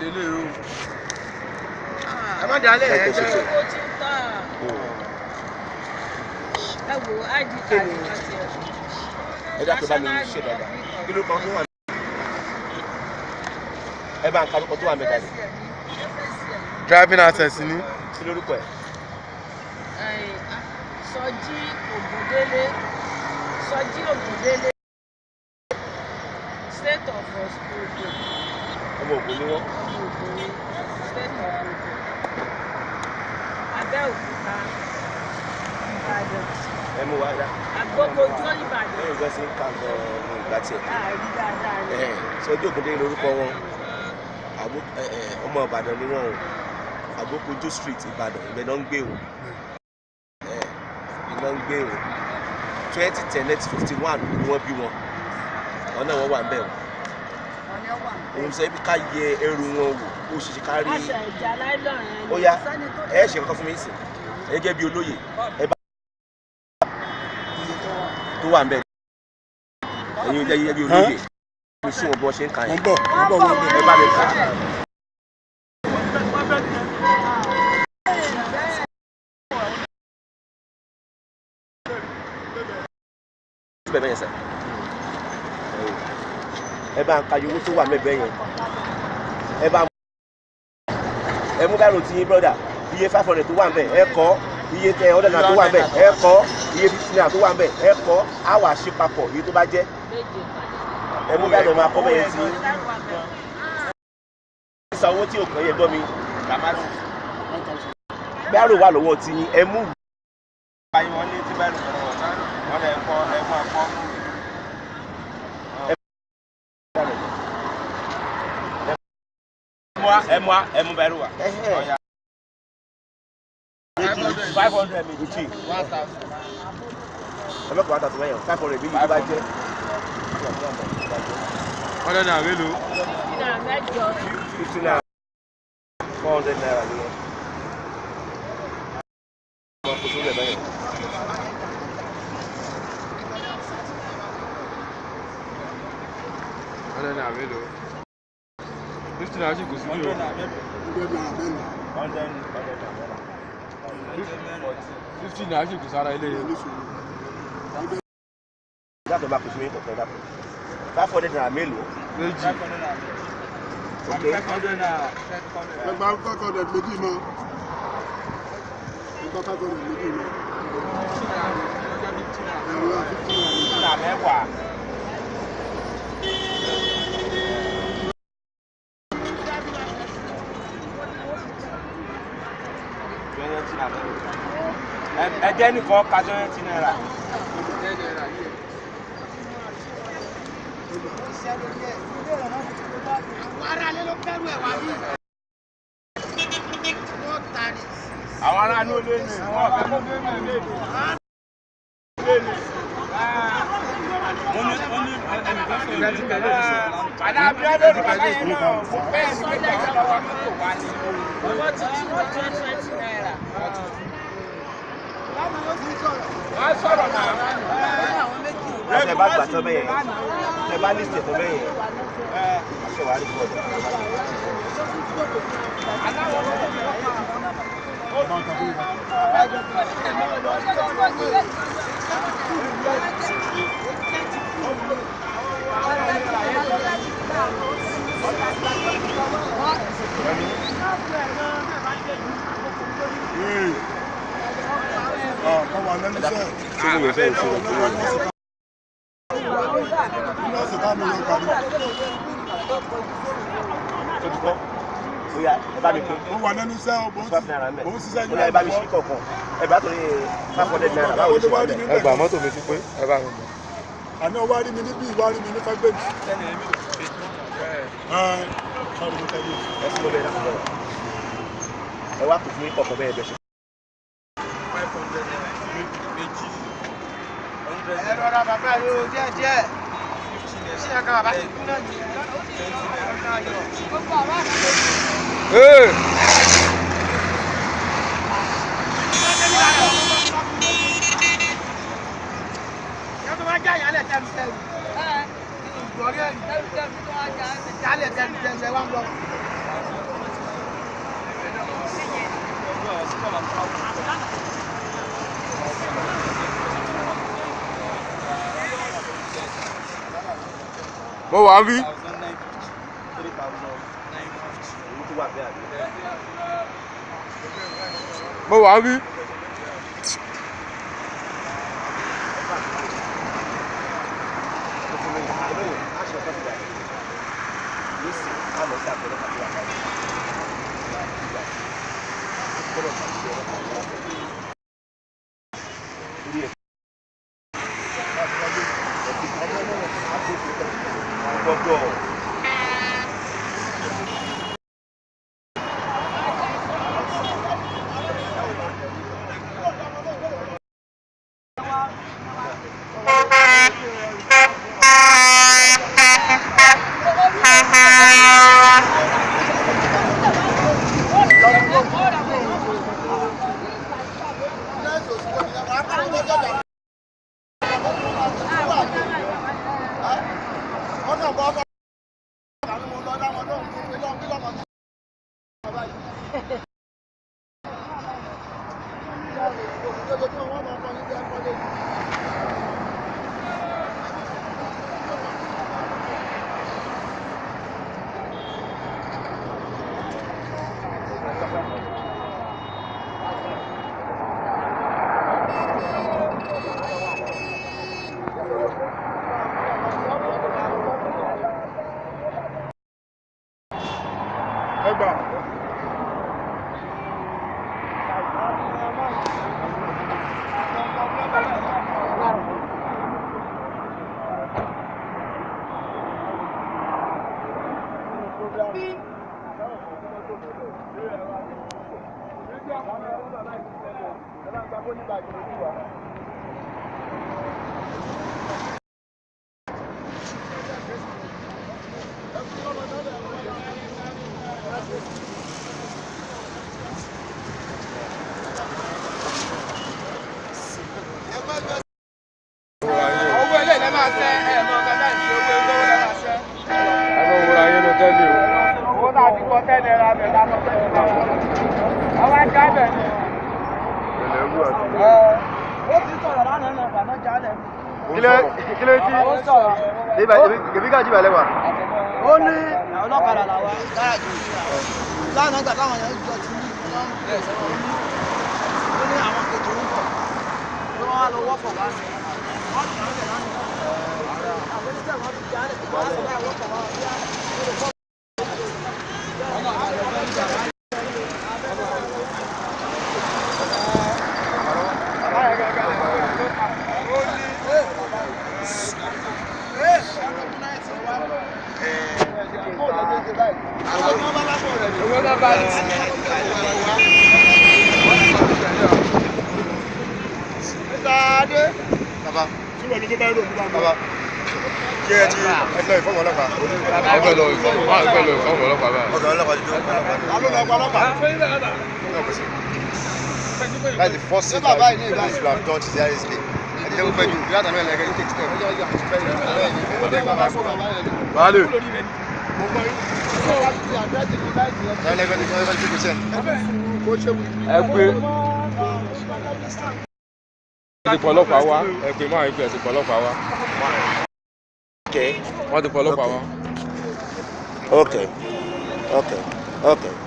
lélẹ̀ o. Ẹ má dalẹ̀ ẹ jẹ́. Owó ti ń tà. Ẹ wo ID card àti ẹ̀. Ẹ dákẹ́ bá mi ṣe dáadáa. Kí ló kàn tó wà? Ẹ bá ń ka lóko tó wà mẹ́ta ni. Driving access ni. Kí lórúkọ ẹ̀? Sọjí Ògúndélé. State of Ogun. Ọmọ Ògùn ni wọ́n. Ọmọ Ògùn ni State of Ogun. Abẹ́òkúta, Ìbàdàn. Ẹ mú wa dá. Àgbókojọ́ Ìbàdàn. Ẹ yóò sí ká lọ ní ìgbà tiẹ̀. Àìrí dáadáa ni. Sọjí Ògúndélé lórúkọ wọn. Ọmọ Ìbàdàn ni wọ́n o. Àgbókojú street Ìbàdàn ibẹ̀ náà ń gbé o. Iná ń gbé o. 2010 net 51 ni wọ́n bí wọn. Ọ̀nà wọn wà ń bẹ̀ o. Òun sọ ibi ká yẹ ẹrù wọn wò ó ṣe ká rí. Aṣọ ìjà láìlọ́ọ̀ yẹn. Ó yá ẹ ṣe kankan fún mi sìn gẹ́gẹ́ bí olóyè ẹ bá tó wà ń bẹ̀ ẹ̀yin ó jẹ́ gẹ́gẹ́ bí olóyè mi sí wọn bọ́ ṣe ń kà yẹn. Ẹ bá mi kà. Bẹ́ẹ̀ yẹn sẹ́ ẹ bá ń ka owó tó wà mẹ́bẹ̀ yẹn ẹ bá ẹ mú báyìí ti yín brọ́dà iye 500 tó wà ń bẹ̀ ẹ kọ́ iye 100 náà tó wà ń bẹ̀ ẹ kọ́ iye 50 náà tó wà ń bẹ̀ ẹ kọ́ á wà ṣe papọ̀ iye tó bá jẹ́ ẹ mú báyìí máa kọ́ bẹ́yẹn ti ìsan owó tí òkàn yẹn gbọ́ mi báyìí wà lọ́wọ́ ti yín ẹ mú. Báyìí wọ́n ní tí báyìí wọ́n lè kọ́ ẹ máa kọ́. Ẹ mú bẹ́rù wá. 500 mi kì í. 1000. Ẹ bẹ́ẹ̀ kọ́ 1000 mẹ́yàn 500 bí yìí bá jẹ́. Ọ̀dọ̀ náà mélòó? 50 naira 400 naira ni wọ́n. Wọ́n kò sórí ẹ̀ mẹ́yàn. Ọ̀dọ̀ náà mélòó? 50 naira sì kò sí ní o. 50 naira sì kò sára ilé yẹn. Dáàtọ̀ bá kò sí ní kọ̀ọ̀kan dáàtọ̀. 500 naira mélòó? Méjì. Ok. 500 naira. Ẹgbàá 500 méjì mọ́. Ẹgbàá 500 méjì mọ́. Ẹ̀rọ 50 naira Mẹ́wàá. Ẹ jẹ́ nìkan ka 20 naira. Àwọn ará ní olé ní wọ́n fẹ́ kó gbé mẹ́rin lé ní. Àdá abúlé ní bàbá yẹn náà mo bẹ́ẹ̀ ní pé kí wọ́n lọ́wọ́ mọ́tò wá ní. Owó ti tí wọ́n jẹ́ 20 naira. Wọ́n sọ̀rọ̀ náà. Ẹ bá gbà tán bẹ́yẹn. Ẹ bá lísì tán bẹ́yẹn. Aṣọ wa rí fọ́ọ̀dù. Ó wà lẹ́nu iṣẹ́ o, bó ń ṣiṣẹ́ Ó yá ẹ bá mi ṣí kọ̀ọ̀kan. Ẹ bá torí 500 naira báwo ṣe wà lẹ̀. Ẹ gbà mọ́tò mi sí pé ẹ bá mi mọ̀. Àná wá rí mi níbí, wá rí mi ní Fagbemi. Ẹ sí lọ́bẹ̀ ìdàkùn bẹ̀rẹ̀. Ẹ wá kò fún mi kọ̀ọ̀kan bẹ́ẹ̀ bẹ́ẹ̀ ṣe. 500 naira méjì. Ẹ rọra bàbá rẹ o díẹ̀díẹ̀. Ṣé ẹ ká bàbá ti kú náà ní? Yàtọ̀ wá já ìyálẹ̀ tẹ̀mítẹ̀mí. Ìgbọ̀rí ẹ̀yìn. Ìyálẹ̀ tẹ̀mítẹ̀mí ẹ wá ń lọ. Mo wà rí. Mo wà rí. Kìbí ká jìbà lẹ́wà. Ó ní ọlọ́kadà làwà gáràjì. Láàrín ọgbà táwọn èèyàn jọ ti ní ó ní àwọn kejì ń bọ̀. Ló wá lọ wọ́pọ̀ wá sí. Wọ́n ti rán lánàá. Àwọn oníṣẹ́ wọn ti jáde. Wọ́n ti rán wọ́pọ̀ wá sí. That's the first thing that you have done to the ISP. And they will pay you. You have to know like it takes time. Value. Okay.